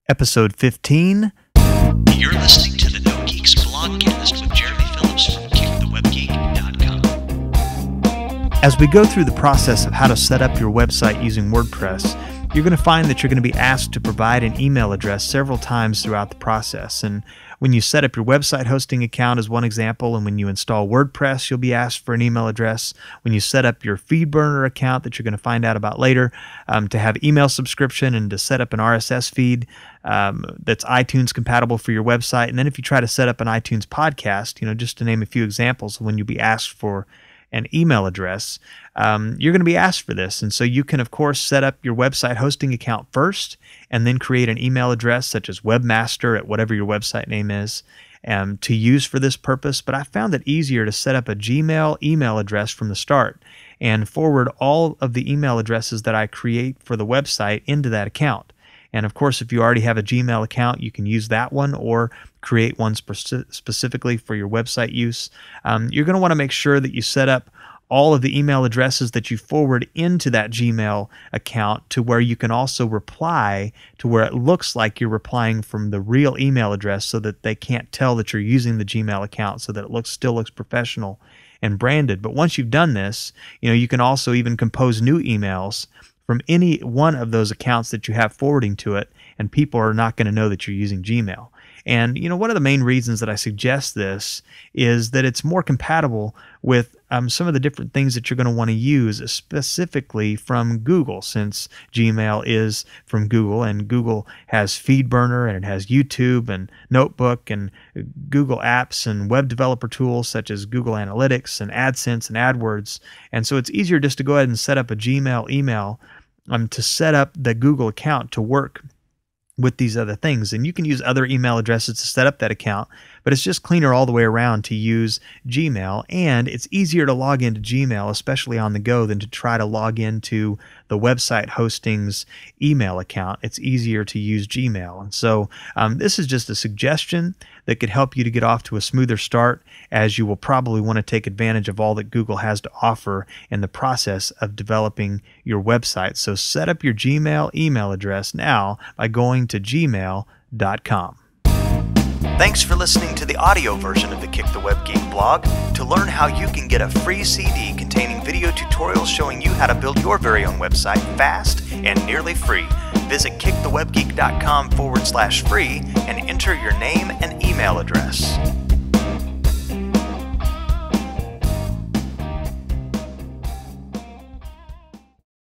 Episode 15. You're listening to the NoGeeks Blogcast with Jeremy Phillips from kickthewebgeek.com. As we go through the process of how to set up your website using WordPress, you're going to find that you're going to be asked to provide an email address several times throughout the process. And when you set up your website hosting account as one example, and when you install WordPress, you'll be asked for an email address. When you set up your FeedBurner account that you're going to find out about later, to have email subscription and to set up an RSS feed that's iTunes compatible for your website. And then if you try to set up an iTunes podcast, just to name a few examples of when you'll be asked for an email address, you're going to be asked for this. And so you can, of course, set up your website hosting account first and then create an email address such as webmaster at whatever your website name is to use for this purpose. But I found it easier to set up a Gmail email address from the start and forward all of the email addresses that I create for the website into that account. And of course, if you already have a Gmail account, you can use that one or create one specifically for your website use. You're going to want to make sure that you set up all of the email addresses that you forward into that Gmail account to where you can also reply to where it looks like you're replying from the real email address so that they can't tell that you're using the Gmail account, so that it still looks professional and branded. But once you've done this, you can also even compose new emails from any one of those accounts that you have forwarding to it, and people are not going to know that you're using Gmail. And one of the main reasons that I suggest this is that it's more compatible with some of the different things that you're going to want to use, specifically from Google, since Gmail is from Google, and Google has FeedBurner, and it has YouTube and Notebook and Google Apps and web developer tools such as Google Analytics and AdSense and AdWords. And so it's easier just to go ahead and set up a Gmail email to set up the Google account to work with these other things. And you can use other email addresses to set up that account, but it's just cleaner all the way around to use Gmail, and it's easier to log into Gmail, especially on the go, than to try to log into the website hosting's email account. It's easier to use Gmail. And so this is just a suggestion that could help you to get off to a smoother start, as you will probably want to take advantage of all that Google has to offer in the process of developing your website. So set up your Gmail email address now by going to gmail.com. Thanks for listening to the audio version of the Kick the Web Geek blog. To learn how you can get a free CD containing video tutorials showing you how to build your very own website fast and nearly free, visit kickthewebgeek.com/free and enter your name and email address.